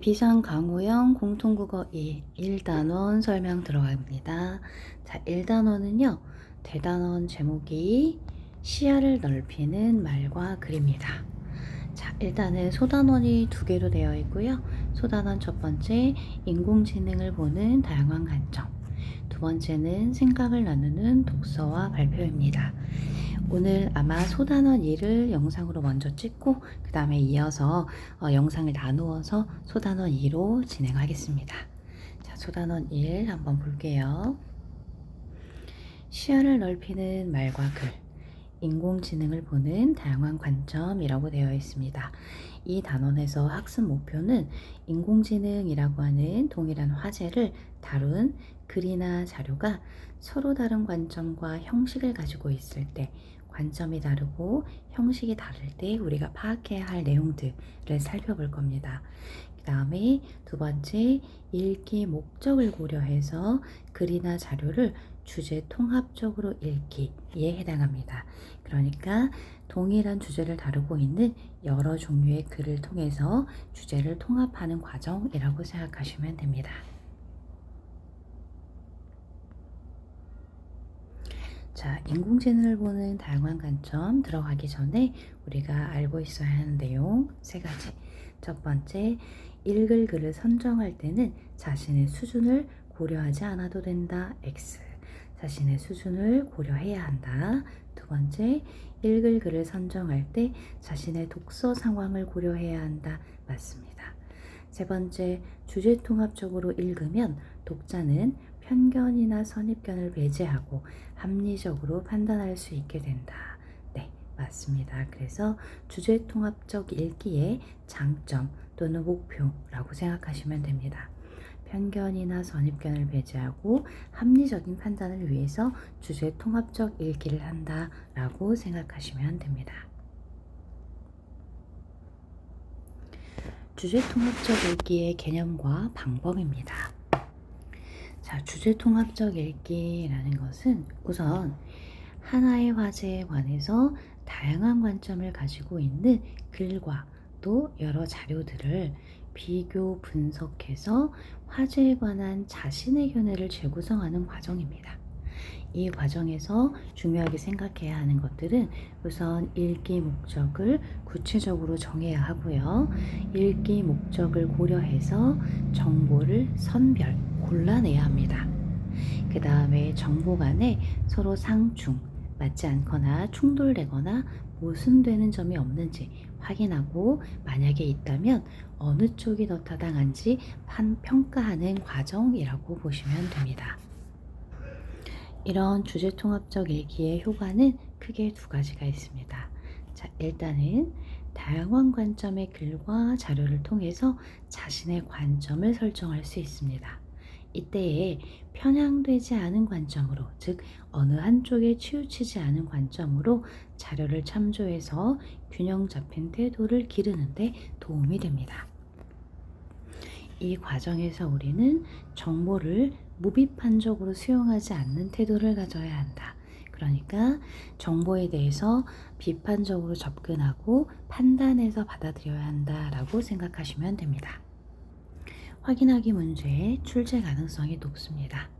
비상 강우형 공통국어 2 1단원 설명 들어갑니다. 자, 1단원은요. 대단원 제목이 시야를 넓히는 말과 글입니다. 자, 일단은 소단원이 두 개로 되어 있고요. 소단원 첫 번째, 인공지능을 보는 다양한 관점. 두 번째는 생각을 나누는 독서와 발표입니다. 오늘 아마 소단원 1을 영상으로 먼저 찍고 그 다음에 이어서 영상을 나누어서 소단원 2로 진행하겠습니다. 자, 소단원 1 한번 볼게요. 시야를 넓히는 말과 글, 인공지능을 보는 다양한 관점이라고 되어 있습니다. 이 단원에서 학습 목표는 인공지능이라고 하는 동일한 화제를 다룬 글이나 자료가 서로 다른 관점과 형식을 가지고 있을 때, 관점이 다르고 형식이 다를 때 우리가 파악해야 할 내용들을 살펴볼 겁니다. 그 다음에 두 번째, 읽기 목적을 고려해서 글이나 자료를 주제 통합적으로 읽기에 해당합니다. 그러니까 동일한 주제를 다루고 있는 여러 종류의 글을 통해서 주제를 통합하는 과정이라고 생각하시면 됩니다. 자, 인공지능을 보는 다양한 관점 들어가기 전에 우리가 알고 있어야 하는 내용 세 가지. 첫 번째, 읽을 글을 선정할 때는 자신의 수준을 고려하지 않아도 된다. X. 자신의 수준을 고려해야 한다. 두 번째, 읽을 글을 선정할 때 자신의 독서 상황을 고려해야 한다. 맞습니다. 세 번째, 주제 통합적으로 읽으면 독자는 편견이나 선입견을 배제하고 합리적으로 판단할 수 있게 된다. 네, 맞습니다. 그래서 주제 통합적 읽기의 장점 또는 목표라고 생각하시면 됩니다. 편견이나 선입견을 배제하고 합리적인 판단을 위해서 주제 통합적 읽기를 한다라고 생각하시면 됩니다. 주제 통합적 읽기의 개념과 방법입니다. 자, 주제 통합적 읽기라는 것은 우선 하나의 화제에 관해서 다양한 관점을 가지고 있는 글과 또 여러 자료들을 비교 분석해서 화제에 관한 자신의 견해를 재구성하는 과정입니다. 이 과정에서 중요하게 생각해야 하는 것들은 우선 읽기 목적을 구체적으로 정해야 하고요. 읽기 목적을 고려해서 정보를 골라내야 합니다. 그 다음에 정보 간에 서로 상충, 맞지 않거나 충돌되거나 모순되는 점이 없는지 확인하고 만약에 있다면 어느 쪽이 더 타당한지 평가하는 과정이라고 보시면 됩니다. 이런 주제 통합적 읽기의 효과는 크게 두 가지가 있습니다. 자, 일단은 다양한 관점의 글과 자료를 통해서 자신의 관점을 설정할 수 있습니다. 이때에 편향되지 않은 관점으로, 즉 어느 한쪽에 치우치지 않은 관점으로 자료를 참조해서 균형 잡힌 태도를 기르는 데 도움이 됩니다. 이 과정에서 우리는 정보를 무비판적으로 수용하지 않는 태도를 가져야 한다. 그러니까 정보에 대해서 비판적으로 접근하고 판단해서 받아들여야 한다라고 생각하시면 됩니다. 확인하기 문제의 출제 가능성이 높습니다.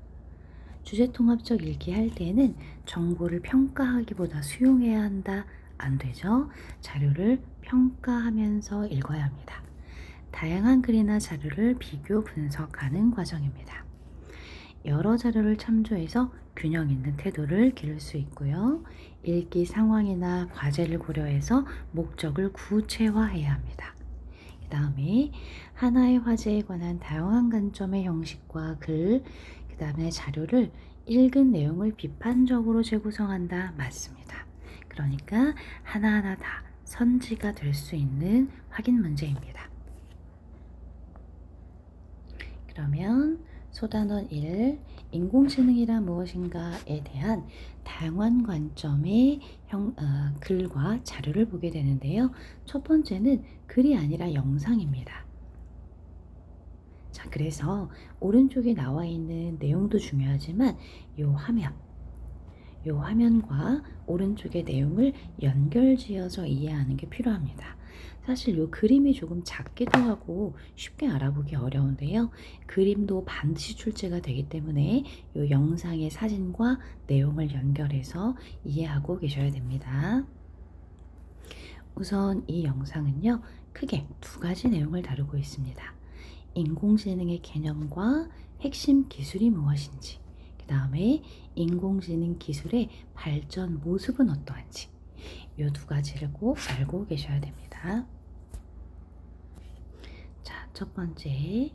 주제 통합적 읽기 할 때는 정보를 평가하기보다 수용해야 한다. 안 되죠? 자료를 평가하면서 읽어야 합니다. 다양한 글이나 자료를 비교 분석하는 과정입니다. 여러 자료를 참조해서 균형 있는 태도를 기를 수 있고요. 읽기 상황이나 과제를 고려해서 목적을 구체화해야 합니다. 그 다음에 하나의 화제에 관한 다양한 관점의 형식과 글, 그 다음에 자료를 읽은 내용을 비판적으로 재구성한다. 맞습니다. 그러니까 하나하나 다 선지가 될 수 있는 확인 문제입니다. 그러면 소단원 1, 인공지능이란 무엇인가에 대한 다양한 관점의 글과 자료를 보게 되는데요. 첫 번째는 글이 아니라 영상입니다. 자, 그래서 오른쪽에 나와 있는 내용도 중요하지만 이 화면과 오른쪽의 내용을 연결지어서 이해하는 게 필요합니다. 사실 요 그림이 조금 작기도 하고 쉽게 알아보기 어려운데요. 그림도 반드시 출제가 되기 때문에 요 영상의 사진과 내용을 연결해서 이해하고 계셔야 됩니다. 우선 이 영상은요, 크게 두 가지 내용을 다루고 있습니다. 인공지능의 개념과 핵심 기술이 무엇인지, 그 다음에 인공지능 기술의 발전 모습은 어떠한지, 이 두 가지를 꼭 알고 계셔야 됩니다. 자, 첫 번째,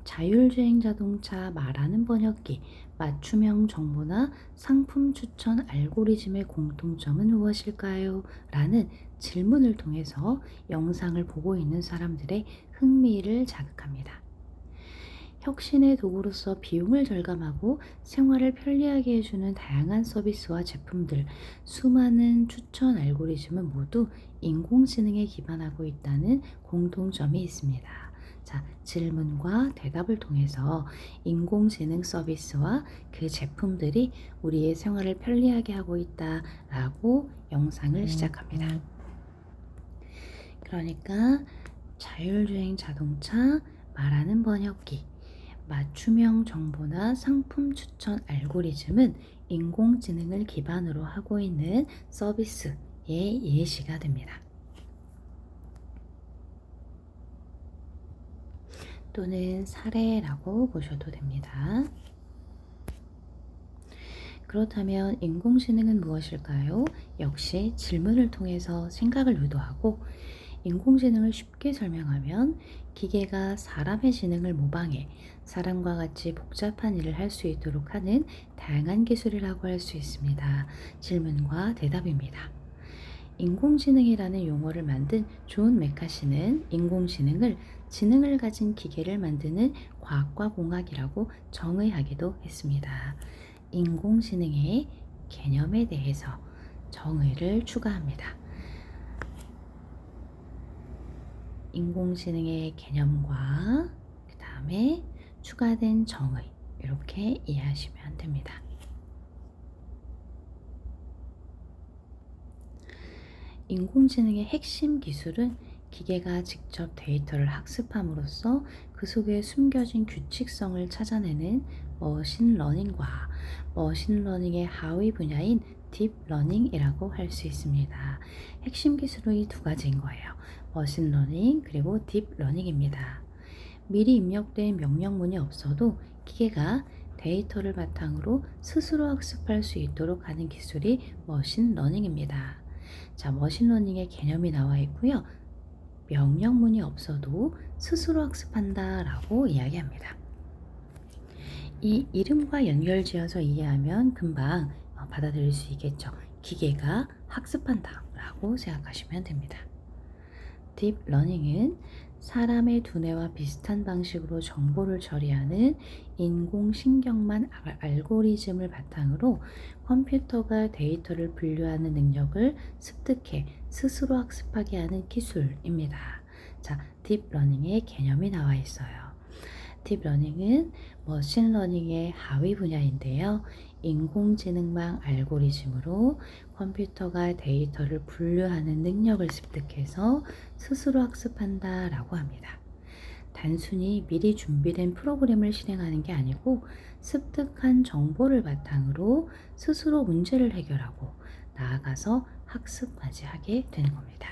자율주행 자동차 말하는 번역기, 맞춤형 정보나 상품 추천 알고리즘의 공통점은 무엇일까요? 라는 질문을 통해서 영상을 보고 있는 사람들의 흥미를 자극합니다. 혁신의 도구로서 비용을 절감하고 생활을 편리하게 해주는 다양한 서비스와 제품들, 수많은 추천 알고리즘은 모두 인공지능에 기반하고 있다는 공통점이 있습니다. 자, 질문과 대답을 통해서 인공지능 서비스와 그 제품들이 우리의 생활을 편리하게 하고 있다라고 영상을 시작합니다. 그러니까 자율주행 자동차, 말하는 번역기, 맞춤형 정보나 상품 추천 알고리즘은 인공지능을 기반으로 하고 있는 서비스의 예시가 됩니다. 또는 사례라고 보셔도 됩니다. 그렇다면 인공지능은 무엇일까요? 역시 질문을 통해서 생각을 유도하고 인공지능을 쉽게 설명하면 기계가 사람의 지능을 모방해 사람과 같이 복잡한 일을 할 수 있도록 하는 다양한 기술이라고 할 수 있습니다. 질문과 대답입니다. 인공지능이라는 용어를 만든 존 메카시는 인공지능을 지능을 가진 기계를 만드는 과학과 공학이라고 정의하기도 했습니다. 인공지능의 개념에 대해서 정의를 추가합니다. 인공지능의 개념과 그 다음에 추가된 정의, 이렇게 이해하시면 됩니다. 인공지능의 핵심 기술은 기계가 직접 데이터를 학습함으로써 그 속에 숨겨진 규칙성을 찾아내는 머신러닝과 머신러닝의 하위 분야인 딥러닝이라고 할 수 있습니다. 핵심 기술은 이 두 가지인 거예요. 머신러닝 그리고 딥러닝입니다. 미리 입력된 명령문이 없어도 기계가 데이터를 바탕으로 스스로 학습할 수 있도록 하는 기술이 머신러닝입니다. 자, 머신러닝의 개념이 나와 있고요. 명령문이 없어도 스스로 학습한다라고 이야기합니다. 이 이름과 연결지어서 이해하면 금방 받아들일 수 있겠죠. 기계가 학습한다라고 생각하시면 됩니다. 딥러닝은 사람의 두뇌와 비슷한 방식으로 정보를 처리하는 인공신경망 알고리즘을 바탕으로 컴퓨터가 데이터를 분류하는 능력을 습득해 스스로 학습하게 하는 기술입니다. 자, 딥러닝의 개념이 나와 있어요. 딥러닝은 머신러닝의 하위 분야인데요. 인공지능망 알고리즘으로 컴퓨터가 데이터를 분류하는 능력을 습득해서 스스로 학습한다라고 합니다. 단순히 미리 준비된 프로그램을 실행하는 게 아니고 습득한 정보를 바탕으로 스스로 문제를 해결하고 나아가서 학습까지 하게 되는 겁니다.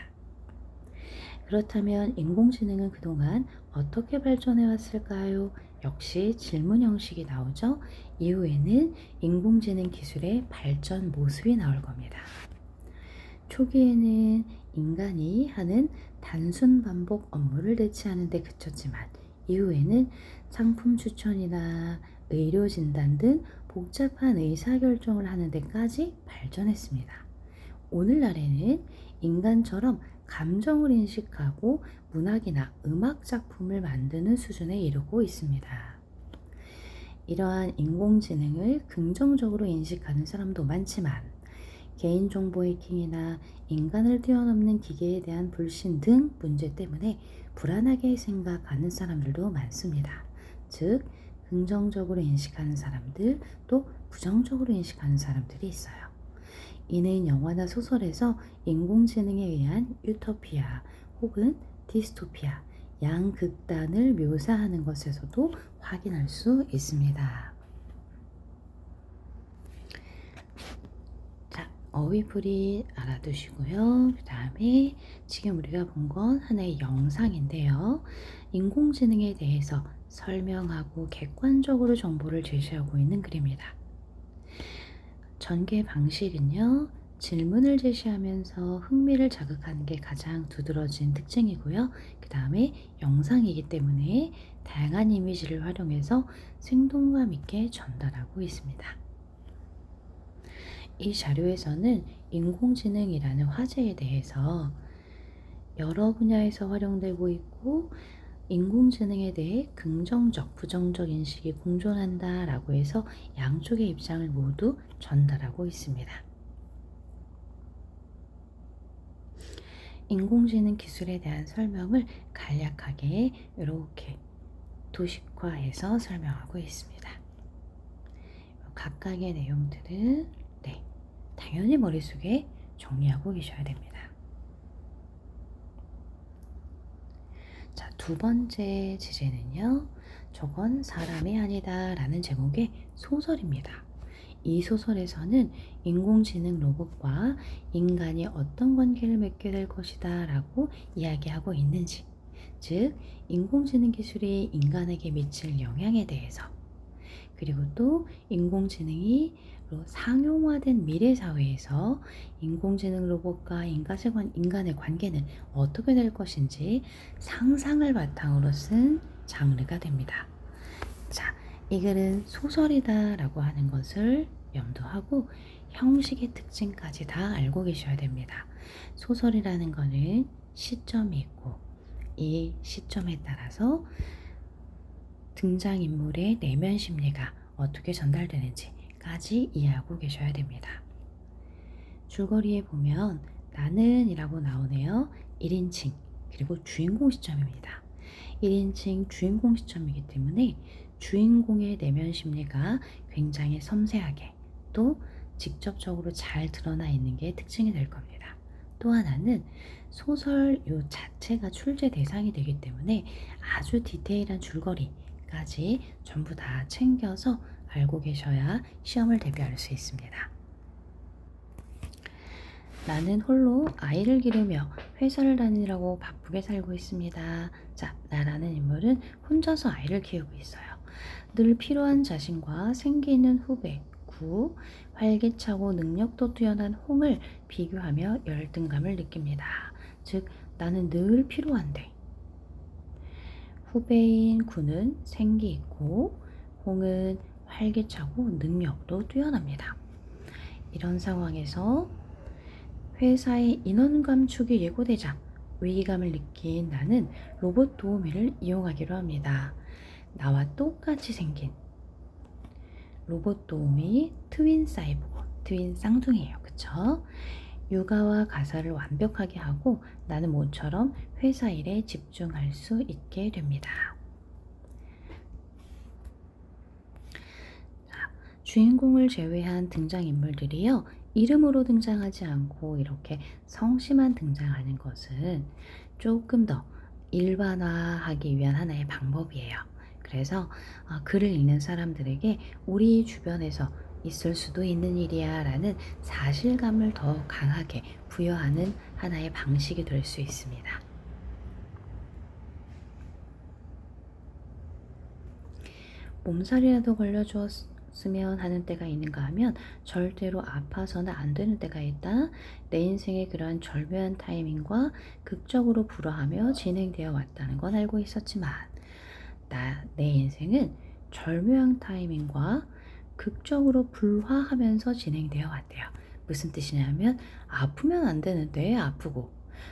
그렇다면 인공지능은 그동안 어떻게 발전해 왔을까요? 역시 질문 형식이 나오죠. 이후에는 인공지능 기술의 발전 모습이 나올 겁니다. 초기에는 인간이 하는 단순 반복 업무를 대체하는 데 그쳤지만 이후에는 상품 추천이나 의료 진단 등 복잡한 의사결정을 하는 데까지 발전했습니다. 오늘날에는 인간처럼 감정을 인식하고 문학이나 음악 작품을 만드는 수준에 이르고 있습니다. 이러한 인공지능을 긍정적으로 인식하는 사람도 많지만 개인정보 해킹이나 인간을 뛰어넘는 기계에 대한 불신 등 문제 때문에 불안하게 생각하는 사람들도 많습니다. 즉, 긍정적으로 인식하는 사람들, 또 부정적으로 인식하는 사람들이 있어요. 이는 영화나 소설에서 인공지능에 의한 유토피아 혹은 디스토피아, 양극단을 묘사하는 것에서도 확인할 수 있습니다. 자, 어휘풀이 알아두시고요. 그 다음에 지금 우리가 본 건 하나의 영상인데요. 인공지능에 대해서 설명하고 객관적으로 정보를 제시하고 있는 글입니다. 전개 방식은요, 질문을 제시하면서 흥미를 자극하는 게 가장 두드러진 특징이고요. 그 다음에 영상이기 때문에 다양한 이미지를 활용해서 생동감 있게 전달하고 있습니다. 이 자료에서는 인공지능이라는 화제에 대해서 여러 분야에서 활용되고 있고, 인공지능에 대해 긍정적, 부정적 인식이 공존한다라고 해서 양쪽의 입장을 모두 전달하고 있습니다. 인공지능 기술에 대한 설명을 간략하게 이렇게 도식화해서 설명하고 있습니다. 각각의 내용들은 당연히 머릿속에 정리하고 계셔야 됩니다. 자, 두 번째 주제는요. 저건 사람이 아니다 라는 제목의 소설입니다. 이 소설에서는 인공지능 로봇과 인간이 어떤 관계를 맺게 될 것이다 라고 이야기하고 있는지, 즉 인공지능 기술이 인간에게 미칠 영향에 대해서, 그리고 또 인공지능이 상용화된 미래 사회에서 인공지능 로봇과 인간의 관계는 어떻게 될 것인지 상상을 바탕으로 쓴 장르가 됩니다. 자, 이 글은 소설이다 라고 하는 것을 염두하고 형식의 특징까지 다 알고 계셔야 됩니다. 소설이라는 거는 시점이 있고, 이 시점에 따라서 등장인물의 내면 심리가 어떻게 전달되는지까지 이해하고 계셔야 됩니다. 줄거리에 보면 나는 이라고 나오네요. 1인칭 그리고 주인공 시점입니다. 1인칭 주인공 시점이기 때문에 주인공의 내면 심리가 굉장히 섬세하게 또 직접적으로 잘 드러나 있는 게 특징이 될 겁니다. 또 하나는 소설 요 자체가 출제 대상이 되기 때문에 아주 디테일한 줄거리까지 전부 다 챙겨서 알고 계셔야 시험을 대비할 수 있습니다. 나는 홀로 아이를 기르며 회사를 다니라고 바쁘게 살고 있습니다. 자, 나라는 인물은 혼자서 아이를 키우고 있어요. 늘 필요한 자신과 생기 있는 후배, 구, 활기차고 능력도 뛰어난 홍을 비교하며 열등감을 느낍니다. 즉, 나는 늘 필요한데. 후배인 구는 생기 있고 홍은 활기차고 능력도 뛰어납니다. 이런 상황에서 회사의 인원 감축이 예고되자 위기감을 느낀 나는 로봇 도우미를 이용하기로 합니다. 나와 똑같이 생긴 로봇 도우미 트윈 사이보그, 트윈 쌍둥이에요. 그쵸? 육아와 가사를 완벽하게 하고 나는 모처럼 회사 일에 집중할 수 있게 됩니다. 주인공을 제외한 등장인물들이요, 이름으로 등장하지 않고 이렇게 성씨만 등장하는 것은 조금 더 일반화하기 위한 하나의 방법이에요. 그래서 글을 읽는 사람들에게 우리 주변에서 있을 수도 있는 일이야 라는 사실감을 더 강하게 부여하는 하나의 방식이 될 수 있습니다. 몸살이라도 걸려주었으면 하는 때가 있는가 하면 절대로 아파서는 안 되는 때가 있다. 내 인생의 그러한 절묘한 타이밍과 극적으로 불어하며 진행되어 왔다는 건 알고 있었지만 내 인생은 절묘한 타이밍과 극적으로 불화하면서 진행되어 왔대요. 무슨 뜻이냐면 아프면 안 되는데 아프고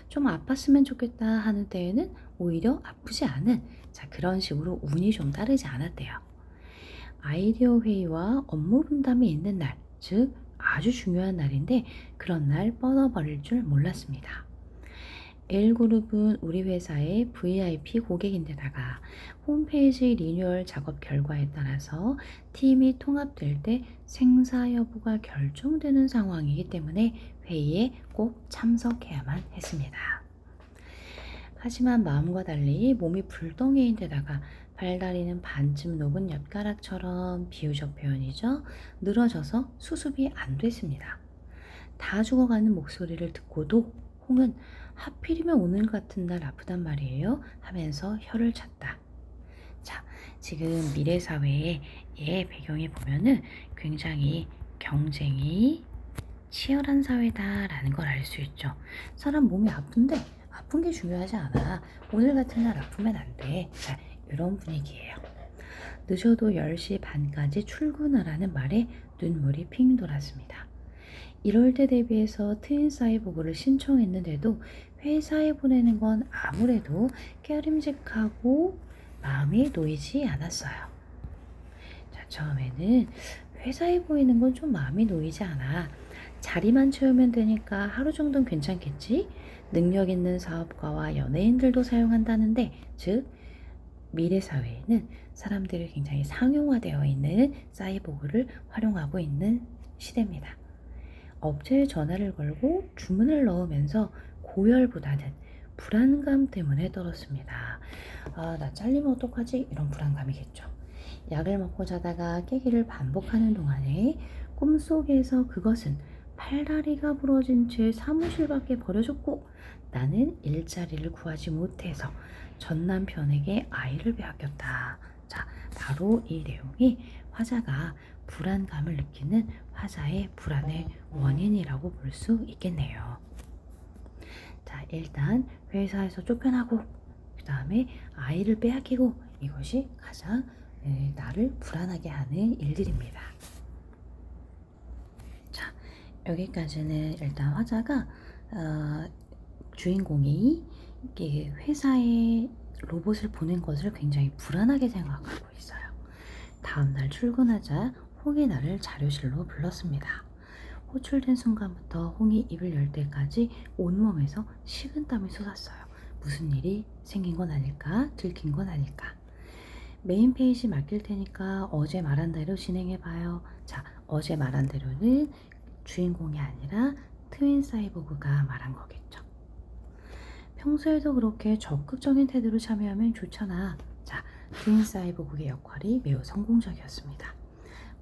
좀 아팠으면 좋겠다 하는 때에는 오히려 아프지 않은, 자, 그런 식으로 운이 좀 따르지 않았대요. 아이디어 회의와 업무 분담이 있는 날, 즉 아주 중요한 날인데 그런 날 뻗어버릴 줄 몰랐습니다. L그룹은 우리 회사의 VIP 고객인데다가 홈페이지 리뉴얼 작업 결과에 따라서 팀이 통합될 때 생사 여부가 결정되는 상황이기 때문에 회의에 꼭 참석해야만 했습니다. 하지만 마음과 달리 몸이 불덩이인 데다가 발다리는 반쯤 녹은 엿가락처럼 비유적 표현이죠. 늘어져서 수습이 안 됐습니다. 다 죽어가는 목소리를 듣고도 홍은 하필이면 오늘 같은 날 아프단 말이에요 하면서 혀를 찼다. 자, 지금 미래 사회의 배경에 보면은 굉장히 경쟁이 치열한 사회다라는 걸 알 수 있죠. 사람 몸이 아픈데 아픈 게 중요하지 않아. 오늘 같은 날 아프면 안 돼. 자, 이런 분위기예요. 늦어도 10시 반까지 출근하라는 말에 눈물이 핑 돌았습니다. 이럴 때 대비해서 트윈사이보그를 신청했는데도 회사에 보내는 건 아무래도 깨림직하고 마음이 놓이지 않았어요. 자, 처음에는 회사에 보이는 건 좀 마음이 놓이지 않아. 자리만 채우면 되니까 하루 정도는 괜찮겠지? 능력 있는 사업가와 연예인들도 사용한다는데, 즉 미래 사회에는 사람들이 굉장히 상용화되어 있는 사이보그를 활용하고 있는 시대입니다. 업체에 전화를 걸고 주문을 넣으면서 고열보다는 불안감 때문에 떨었습니다. 아, 나 잘리면 어떡하지? 이런 불안감이겠죠. 약을 먹고 자다가 깨기를 반복하는 동안에 꿈속에서 그것은 팔다리가 부러진 채 사무실 밖에 버려졌고 나는 일자리를 구하지 못해서 전 남편에게 아이를 빼앗겼다. 자, 바로 이 내용이 화자가 불안감을 느끼는 화자의 불안의 원인이라고 볼 수 있겠네요. 자, 일단 회사에서 쫓겨나고 그 다음에 아이를 빼앗기고 이것이 가장 나를 불안하게 하는 일들입니다. 자, 여기까지는 일단 화자가 주인공이 회사에 로봇을 보낸 것을 굉장히 불안하게 생각하고 있어요. 다음날 출근하자 홍이 나를 자료실로 불렀습니다. 호출된 순간부터 홍이 입을 열 때까지 온몸에서 식은땀이 솟았어요. 무슨 일이 생긴 건 아닐까? 들킨 건 아닐까? 메인 페이지 맡길 테니까 어제 말한 대로 진행해봐요. 자, 어제 말한 대로는 주인공이 아니라 트윈 사이보그가 말한 거겠죠. 평소에도 그렇게 적극적인 태도로 참여하면 좋잖아. 자, 트윈 사이보그의 역할이 매우 성공적이었습니다.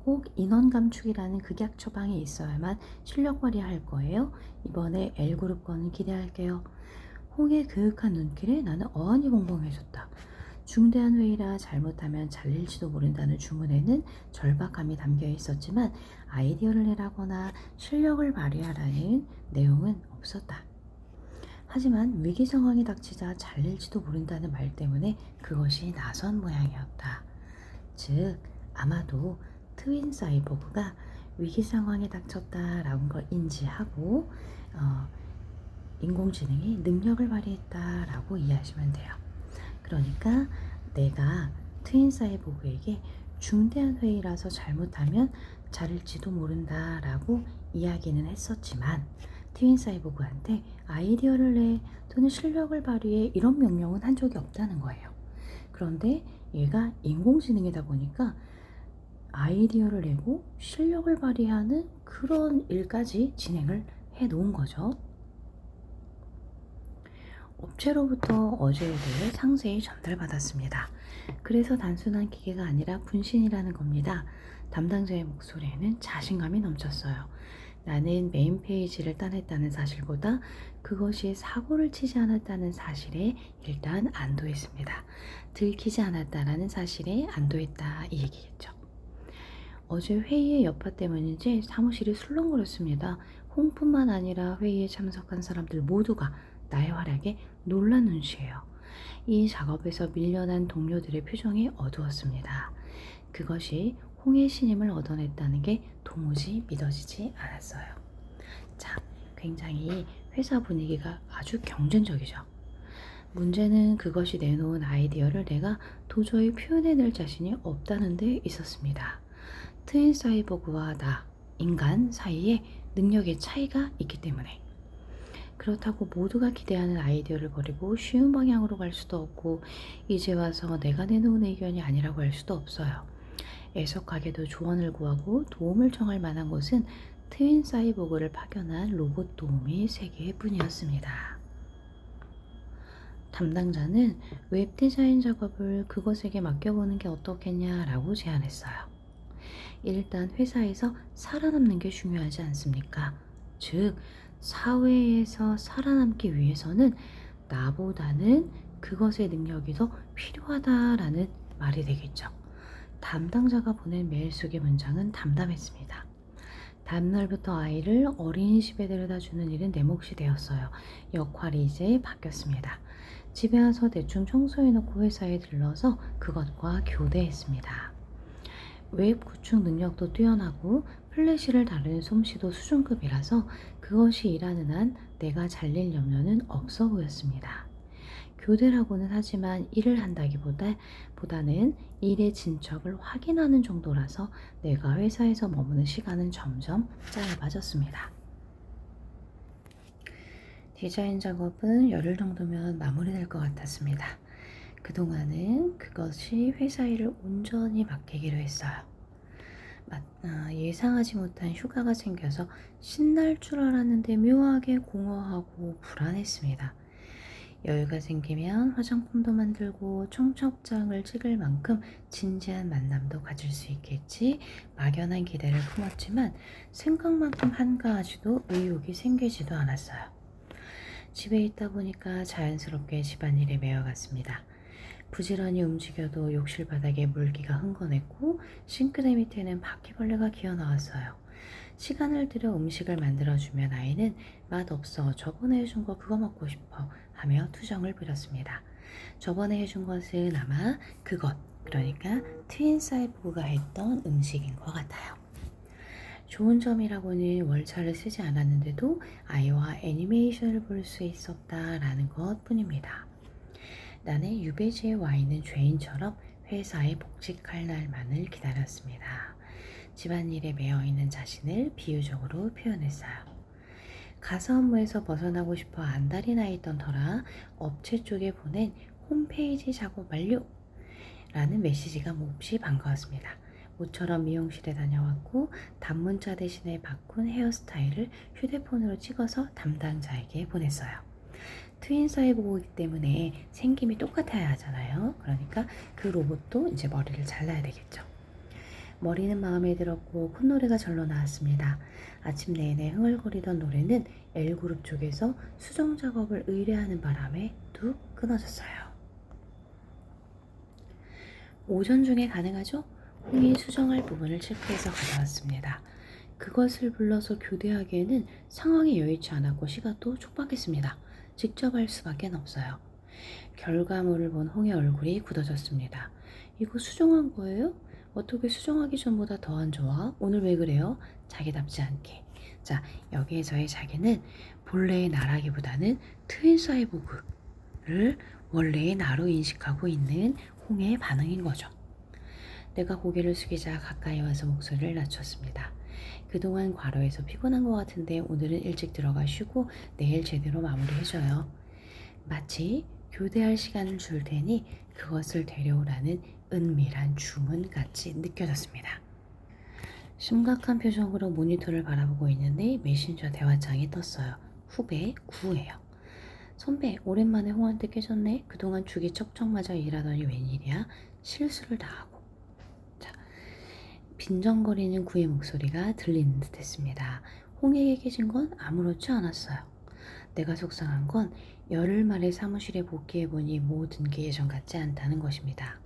꼭 인원 감축이라는 극약 처방이 있어야만 실력 발휘할 거예요. 이번에 L그룹 거는 기대할게요. 홍의 그윽한 눈길에 나는 어안이 벙벙해졌다. 중대한 회의라 잘못하면 잘릴지도 모른다는 주문에는 절박함이 담겨 있었지만 아이디어를 내라거나 실력을 발휘하라는 내용은 없었다. 하지만 위기 상황이 닥치자 잘릴지도 모른다는 말 때문에 그것이 나선 모양이었다. 즉 아마도 트윈 사이보그가 위기 상황에 닥쳤다라는 걸 인지하고 인공지능이 능력을 발휘했다라고 이해하시면 돼요. 그러니까 내가 트윈 사이보그에게 중대한 회의라서 잘못하면 자를지도 모른다라고 이야기는 했었지만 트윈 사이보그한테 아이디어를 내 또는 실력을 발휘해 이런 명령은 한 적이 없다는 거예요. 그런데 얘가 인공지능이다 보니까 아이디어를 내고 실력을 발휘하는 그런 일까지 진행을 해 놓은 거죠. 업체로부터 어제에 대해 상세히 전달받았습니다. 그래서 단순한 기계가 아니라 분신이라는 겁니다. 담당자의 목소리에는 자신감이 넘쳤어요. 나는 메인 페이지를 따냈다는 사실보다 그것이 사고를 치지 않았다는 사실에 일단 안도했습니다. 들키지 않았다라는 사실에 안도했다 이 얘기겠죠. 어제 회의의 여파 때문인지 사무실이 술렁거렸습니다. 홍뿐만 아니라 회의에 참석한 사람들 모두가 나의 활약에 놀란 눈치예요. 이 작업에서 밀려난 동료들의 표정이 어두웠습니다. 그것이 홍의 신임을 얻어냈다는 게 도무지 믿어지지 않았어요. 자, 굉장히 회사 분위기가 아주 경쟁적이죠. 문제는 그것이 내놓은 아이디어를 내가 도저히 표현해낼 자신이 없다는 데 있었습니다. 트윈 사이보그와 나, 인간 사이에 능력의 차이가 있기 때문에. 그렇다고 모두가 기대하는 아이디어를 버리고 쉬운 방향으로 갈 수도 없고 이제 와서 내가 내놓은 의견이 아니라고 할 수도 없어요. 애석하게도 조언을 구하고 도움을 청할 만한 곳은 트윈 사이보그를 파견한 로봇 도우미 3개뿐이었습니다. 담당자는 웹 디자인 작업을 그것에게 맡겨보는 게 어떻겠냐라고 제안했어요. 일단 회사에서 살아남는 게 중요하지 않습니까? 즉, 사회에서 살아남기 위해서는 나보다는 그것의 능력이 더 필요하다라는 말이 되겠죠. 담당자가 보낸 메일 속의 문장은 담담했습니다. 다음날부터 아이를 어린이집에 데려다 주는 일은 내 몫이 되었어요. 역할이 이제 바뀌었습니다. 집에 와서 대충 청소해놓고 회사에 들러서 그것과 교대했습니다. 웹 구축 능력도 뛰어나고 플래시를 다루는 솜씨도 수준급이라서 그것이 일하는 한 내가 잘릴 염려는 없어 보였습니다. 교대라고는 하지만 일을 한다기보다는 일의 진척을 확인하는 정도라서 내가 회사에서 머무는 시간은 점점 짧아졌습니다. 디자인 작업은 열흘 정도면 마무리될 것 같았습니다. 그동안은 그것이 회사 일을 온전히 맡기기로 했어요. 예상하지 못한 휴가가 생겨서 신날 줄 알았는데 묘하게 공허하고 불안했습니다. 여유가 생기면 화장품도 만들고 청첩장을 찍을 만큼 진지한 만남도 가질 수 있겠지 막연한 기대를 품었지만 생각만큼 한가하지도 의욕이 생기지도 않았어요. 집에 있다 보니까 자연스럽게 집안일에 매여갔습니다. 부지런히 움직여도 욕실 바닥에 물기가 흥건했고 싱크대 밑에는 바퀴벌레가 기어나왔어요. 시간을 들여 음식을 만들어주면 아이는 맛없어 저번에 해준 거 그거 먹고 싶어 하며 투정을 부렸습니다. 저번에 해준 것은 아마 그것, 그러니까 트윈사이보그가 했던 음식인 것 같아요. 좋은 점이라고는 월차를 쓰지 않았는데도 아이와 애니메이션을 볼 수 있었다라는 것 뿐입니다. 나는 유배지에 와 있는 죄인처럼 회사에 복직할 날만을 기다렸습니다. 집안일에 매여있는 자신을 비유적으로 표현했어요. 가사 업무에서 벗어나고 싶어 안달이 나 있던 터라 업체 쪽에 보낸 홈페이지 작업 완료! 라는 메시지가 몹시 반가웠습니다. 모처럼 미용실에 다녀왔고 단문자 대신에 바꾼 헤어스타일을 휴대폰으로 찍어서 담당자에게 보냈어요. 트윈사이보그이기 때문에 생김이 똑같아야 하잖아요. 그러니까 그 로봇도 이제 머리를 잘라야 되겠죠. 머리는 마음에 들었고 콧노래가 절로 나왔습니다. 아침 내내 흥얼거리던 노래는 L그룹 쪽에서 수정 작업을 의뢰하는 바람에 뚝 끊어졌어요. 오전 중에 가능하죠? 홍이 수정할 부분을 체크해서 가져왔습니다. 그것을 불러서 교대하기에는 상황이 여의치 않았고 시간도 촉박했습니다. 직접 할 수밖에 없어요. 결과물을 본 홍의 얼굴이 굳어졌습니다. 이거 수정한 거예요? 어떻게 수정하기 전보다 더 안 좋아? 오늘 왜 그래요? 자기답지 않게. 자, 여기에서의 자기는 본래의 나라기보다는 트윈사이보그를 원래의 나로 인식하고 있는 홍의 반응인 거죠. 내가 고개를 숙이자 가까이 와서 목소리를 낮췄습니다. 그동안 과로해서 피곤한 것 같은데 오늘은 일찍 들어가 쉬고 내일 제대로 마무리해줘요. 마치 교대할 시간을 줄 테니 그것을 데려오라는 은밀한 주문같이 느껴졌습니다. 심각한 표정으로 모니터를 바라보고 있는데 메신저 대화창이 떴어요. 후배 구예요. 선배 오랜만에 홍한테 깨졌네. 그동안 죽이 척척 맞아 일하더니 웬일이야. 실수를 다 하고. 자, 빈정거리는 구의 목소리가 들리는 듯 했습니다. 홍에게 깨진 건 아무렇지 않았어요. 내가 속상한 건 열흘 만에 사무실에 복귀해보니 모든 게 예전 같지 않다는 것입니다.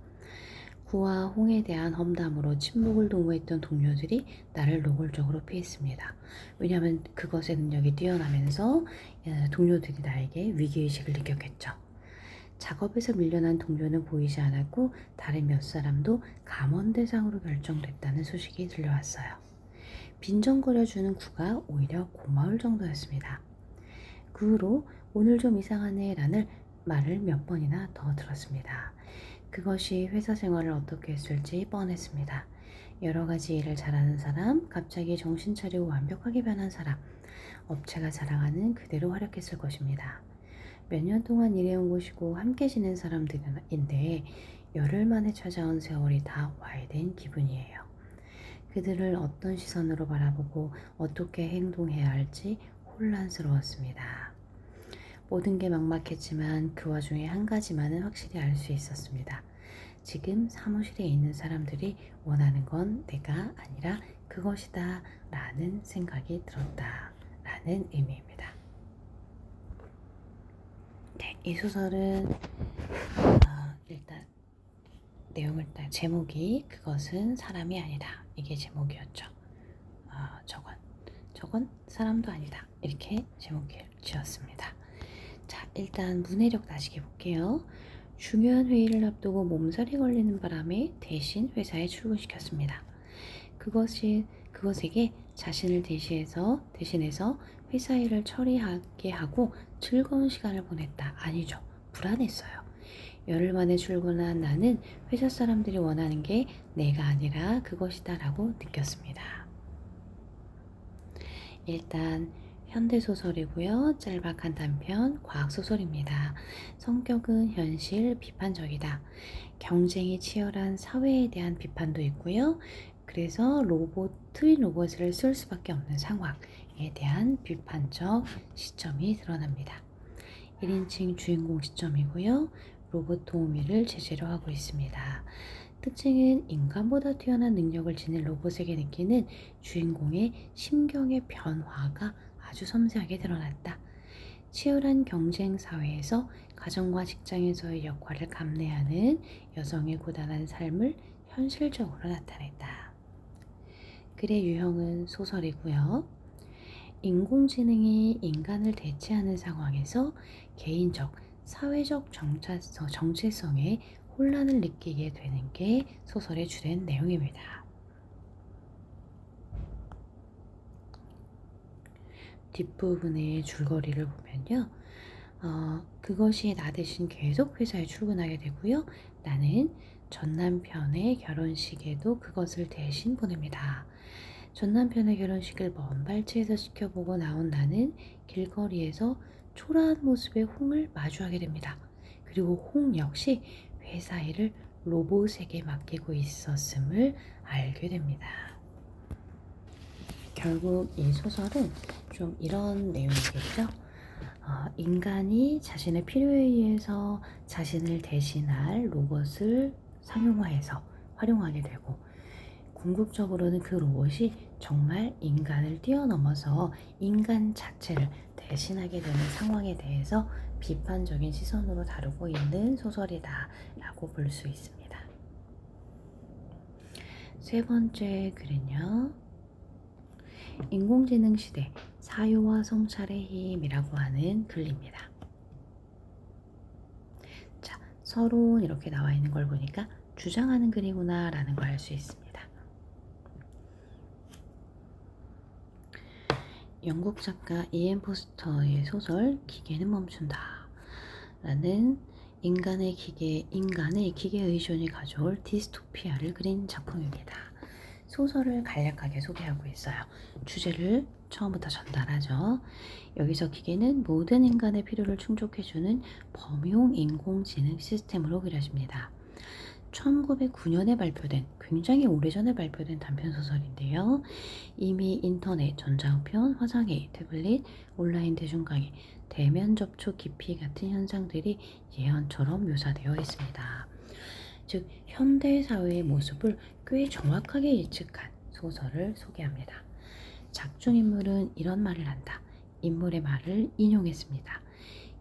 구와 홍에 대한 험담으로 침묵을 도모했던 동료들이 나를 노골적으로 피했습니다. 왜냐하면 그것의 능력이 뛰어나면서 동료들이 나에게 위기의식을 느꼈겠죠. 작업에서 밀려난 동료는 보이지 않았고 다른 몇 사람도 감원 대상으로 결정됐다는 소식이 들려왔어요. 빈정거려주는 구가 오히려 고마울 정도였습니다. 그 후로 오늘 좀 이상하네 라는 말을 몇 번이나 더 들었습니다. 그것이 회사 생활을 어떻게 했을지 뻔했습니다. 여러 가지 일을 잘하는 사람, 갑자기 정신 차리고 완벽하게 변한 사람, 업체가 자랑하는 그대로 활약했을 것입니다. 몇 년 동안 일해온 곳이고 함께 지낸 사람들인데 열흘 만에 찾아온 세월이 다 와해된 기분이에요. 그들을 어떤 시선으로 바라보고 어떻게 행동해야 할지 혼란스러웠습니다. 모든 게 막막했지만 그 와중에 한 가지만은 확실히 알 수 있었습니다. 지금 사무실에 있는 사람들이 원하는 건 내가 아니라 그것이다 라는 생각이 들었다 라는 의미입니다. 네, 이 소설은 일단 내용을 딱 제목이 그것은 사람이 아니다 이게 제목이었죠. 저건 사람도 아니다 이렇게 제목을 지었습니다. 자, 일단 문해력 다시 해볼게요. 중요한 회의를 앞두고 몸살이 걸리는 바람에 대신 회사에 출근시켰습니다. 그것에게 자신을 대신해서 회사 일을 처리하게 하고 즐거운 시간을 보냈다. 아니죠. 불안했어요. 열흘 만에 출근한 나는 회사 사람들이 원하는 게 내가 아니라 그것이다 라고 느꼈습니다. 일단 현대소설이고요. 짤막한 단편, 과학소설입니다. 성격은 현실, 비판적이다. 경쟁이 치열한 사회에 대한 비판도 있고요. 그래서 트윈 로봇을 쓸 수밖에 없는 상황에 대한 비판적 시점이 드러납니다. 1인칭 주인공 시점이고요. 로봇 도우미를 제재로 하고 있습니다. 특징은 인간보다 뛰어난 능력을 지닌 로봇에게 느끼는 주인공의 심경의 변화가 아주 섬세하게 드러났다. 치열한 경쟁 사회에서 가정과 직장에서의 역할을 감내하는 여성의 고단한 삶을 현실적으로 나타냈다. 글의 유형은 소설이고요. 인공지능이 인간을 대체하는 상황에서 개인적, 사회적 정체성에 혼란을 느끼게 되는 게 소설의 주된 내용입니다. 뒷부분의 줄거리를 보면요. 그것이 나 대신 계속 회사에 출근하게 되고요. 나는 전 남편의 결혼식에도 그것을 대신 보냅니다. 전 남편의 결혼식을 먼 발치에서 지켜보고 나온 나는 길거리에서 초라한 모습의 홍을 마주하게 됩니다. 그리고 홍 역시 회사 일을 로봇에게 맡기고 있었음을 알게 됩니다. 결국 이 소설은 좀 이런 내용이겠죠. 인간이 자신의 필요에 의해서 자신을 대신할 로봇을 상용화해서 활용하게 되고 궁극적으로는 그 로봇이 정말 인간을 뛰어넘어서 인간 자체를 대신하게 되는 상황에 대해서 비판적인 시선으로 다루고 있는 소설이다 라고 볼 수 있습니다. 세 번째 글은요. 인공지능 시대 사유와 성찰의 힘이라고 하는 글입니다. 자, 서론 이렇게 나와 있는 걸 보니까 주장하는 글이구나 라는 걸 알 수 있습니다. 영국 작가 이앤 포스터의 소설 기계는 멈춘다 라는 인간의 기계 의존이 가져올 디스토피아를 그린 작품입니다. 소설을 간략하게 소개하고 있어요. 주제를 처음부터 전달하죠. 여기서 기계는 모든 인간의 필요를 충족해주는 범용 인공지능 시스템으로 그려집니다. 1909년에 발표된 굉장히 오래전에 발표된 단편소설인데요. 이미 인터넷, 전자우편, 화상회의, 태블릿, 온라인 대중강의, 대면 접촉 기피 같은 현상들이 예언처럼 묘사되어 있습니다. 즉 현대사회의 모습을 꽤 정확하게 예측한 소설을 소개합니다. 작중인물은 이런 말을 한다. 인물의 말을 인용했습니다.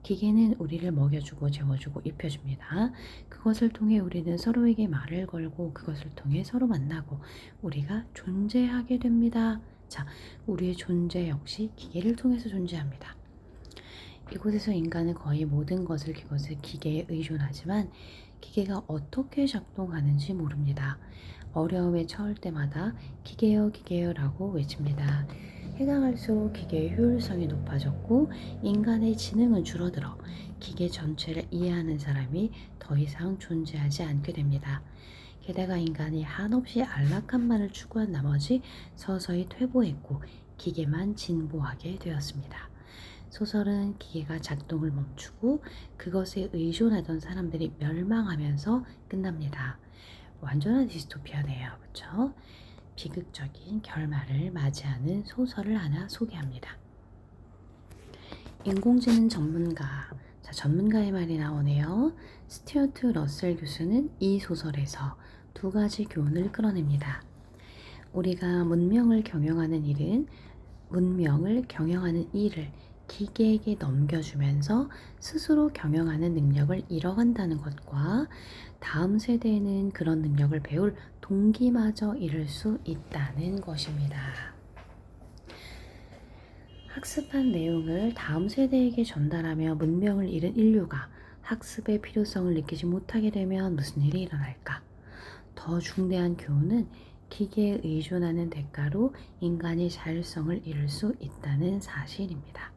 기계는 우리를 먹여주고 재워주고 입혀줍니다. 그것을 통해 우리는 서로에게 말을 걸고 그것을 통해 서로 만나고 우리가 존재하게 됩니다. 자, 우리의 존재 역시 기계를 통해서 존재합니다. 이곳에서 인간은 거의 모든 것을 기계에 의존하지만 기계가 어떻게 작동하는지 모릅니다. 어려움에 처할 때마다 기계요 라고 외칩니다. 해가 갈수록 기계의 효율성이 높아졌고 인간의 지능은 줄어들어 기계 전체를 이해하는 사람이 더 이상 존재하지 않게 됩니다. 게다가 인간이 한없이 안락함만을 추구한 나머지 서서히 퇴보했고 기계만 진보하게 되었습니다. 소설은 기계가 작동을 멈추고 그것에 의존하던 사람들이 멸망하면서 끝납니다. 완전한 디스토피아네요. 그렇죠? 비극적인 결말을 맞이하는 소설을 하나 소개합니다. 인공지능 전문가. 자, 전문가의 말이 나오네요. 스튜어트 러셀 교수는 이 소설에서 두 가지 교훈을 끌어냅니다. 우리가 문명을 경영하는 일을 기계에게 넘겨주면서 스스로 경영하는 능력을 잃어간다는 것과 다음 세대에는 그런 능력을 배울 동기마저 잃을 수 있다는 것입니다. 학습한 내용을 다음 세대에게 전달하며 문명을 잃은 인류가 학습의 필요성을 느끼지 못하게 되면 무슨 일이 일어날까? 더 중대한 교훈은 기계에 의존하는 대가로 인간이 자율성을 잃을 수 있다는 사실입니다.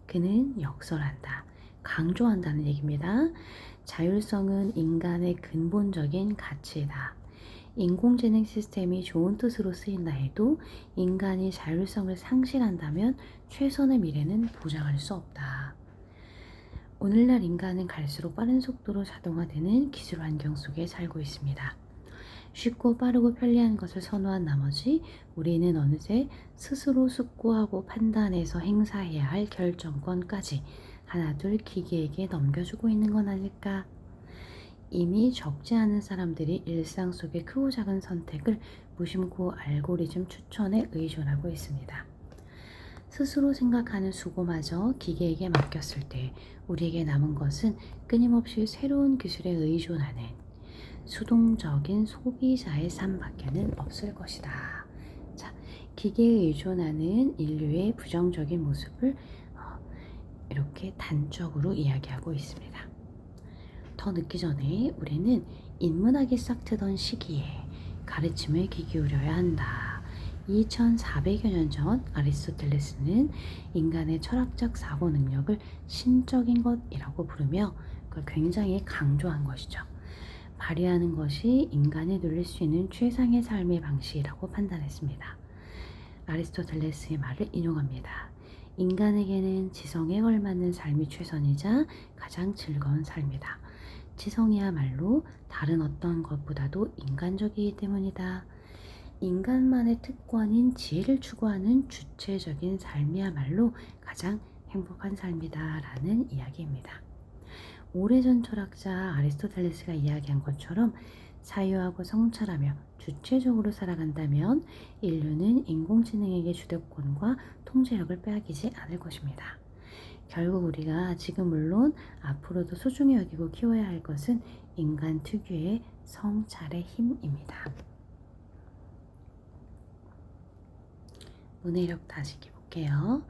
그는 역설한다, 강조한다는 얘기입니다. 자율성은 인간의 근본적인 가치이다. 인공지능 시스템이 좋은 뜻으로 쓰인다 해도 인간이 자율성을 상실한다면 최선의 미래는 보장할 수 없다. 오늘날 인간은 갈수록 빠른 속도로 자동화되는 기술 환경 속에 살고 있습니다. 쉽고 빠르고 편리한 것을 선호한 나머지 우리는 어느새 스스로 숙고하고 판단해서 행사해야 할 결정권까지 하나둘 기계에게 넘겨주고 있는 건 아닐까? 이미 적지 않은 사람들이 일상 속의 크고 작은 선택을 무심코 알고리즘 추천에 의존하고 있습니다. 스스로 생각하는 수고마저 기계에게 맡겼을 때 우리에게 남은 것은 끊임없이 새로운 기술에 의존하는 수동적인 소비자의 삶밖에는 없을 것이다. 자, 기계에 의존하는 인류의 부정적인 모습을 이렇게 단적으로 이야기하고 있습니다. 더 늦기 전에 우리는 인문학이 싹트던 시기에 가르침을 귀 기울여야 한다. 2400여 년 전 아리스토텔레스는 인간의 철학적 사고 능력을 신적인 것이라고 부르며 그걸 굉장히 강조한 것이죠. 발휘하는 것이 인간이 누릴 수 있는 최상의 삶의 방식이라고 판단했습니다. 아리스토텔레스의 말을 인용합니다. 인간에게는 지성에 걸맞는 삶이 최선이자 가장 즐거운 삶이다. 지성이야말로 다른 어떤 것보다도 인간적이기 때문이다. 인간만의 특권인 지혜를 추구하는 주체적인 삶이야말로 가장 행복한 삶이다 라는 이야기입니다. 오래전 철학자 아리스토텔레스가 이야기한 것처럼 사유하고 성찰하며 주체적으로 살아간다면 인류는 인공지능에게 주도권과 통제력을 빼앗기지 않을 것입니다. 결국 우리가 지금 물론 앞으로도 소중히 여기고 키워야 할 것은 인간 특유의 성찰의 힘입니다. 문해력 다시기 볼게요.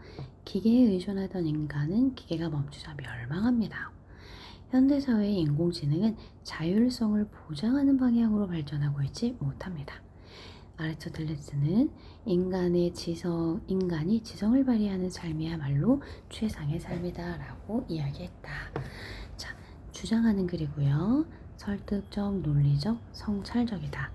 기계에 의존하던 인간은 기계가 멈추자 멸망합니다. 현대사회의 인공지능은 자율성을 보장하는 방향으로 발전하고 있지 못합니다. 아리스토텔레스는 인간이 지성을 발휘하는 삶이야말로 최상의 삶이다 라고 이야기했다. 자, 주장하는 글이고요. 설득적, 논리적, 성찰적이다.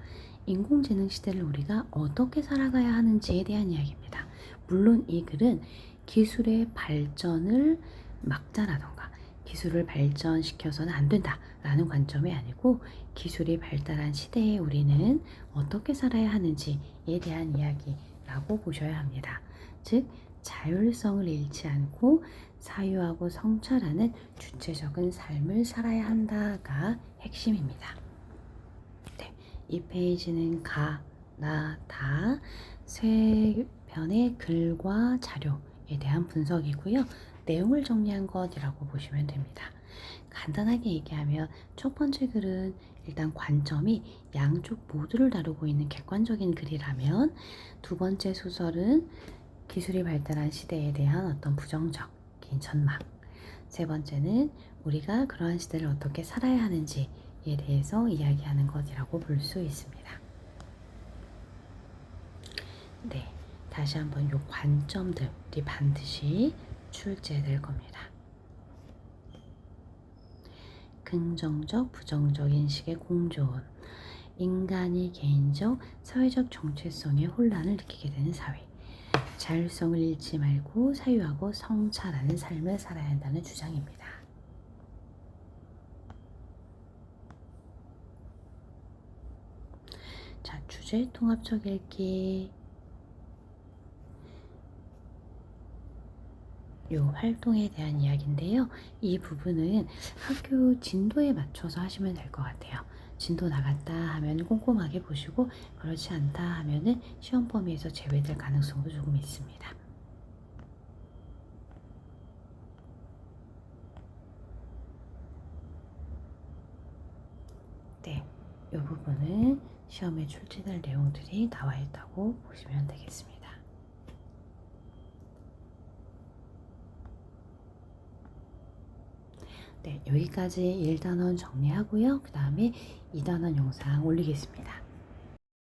인공지능 시대를 우리가 어떻게 살아가야 하는지에 대한 이야기입니다. 물론 이 글은 기술의 발전을 막자라던가 기술을 발전시켜서는 안 된다라는 관점이 아니고 기술이 발달한 시대에 우리는 어떻게 살아야 하는지에 대한 이야기라고 보셔야 합니다. 즉 자율성을 잃지 않고 사유하고 성찰하는 주체적인 삶을 살아야 한다가 핵심입니다. 네, 이 페이지는 가, 나, 다 세 편의 글과 자료에 대한 분석이고요. 내용을 정리한 것이라고 보시면 됩니다. 간단하게 얘기하면 첫 번째 글은 일단 관점이 양쪽 모두를 다루고 있는 객관적인 글이라면 두 번째 소설은 기술이 발달한 시대에 대한 어떤 부정적인 전망, 세 번째는 우리가 그러한 시대를 어떻게 살아야 하는지에 대해서 이야기하는 것이라고 볼 수 있습니다. 네, 다시 한번 이 관점들이 반드시 출제될 겁니다. 긍정적, 부정적 인식의 공존, 인간이 개인적, 사회적 정체성의 혼란을 느끼게 되는 사회, 자율성을 잃지 말고 사유하고 성찰하는 삶을 살아야 한다는 주장입니다. 자, 주제 통합적 읽기. 요 활동에 대한 이야기인데요. 이 부분은 학교 진도에 맞춰서 하시면 될 것 같아요. 진도 나갔다 하면 꼼꼼하게 보시고 그렇지 않다 하면은 시험 범위에서 제외될 가능성도 조금 있습니다. 네, 이 부분은 시험에 출제될 내용들이 나와 있다고 보시면 되겠습니다. 네, 여기까지 1단원 정리하고요. 그 다음에 2단원 영상 올리겠습니다.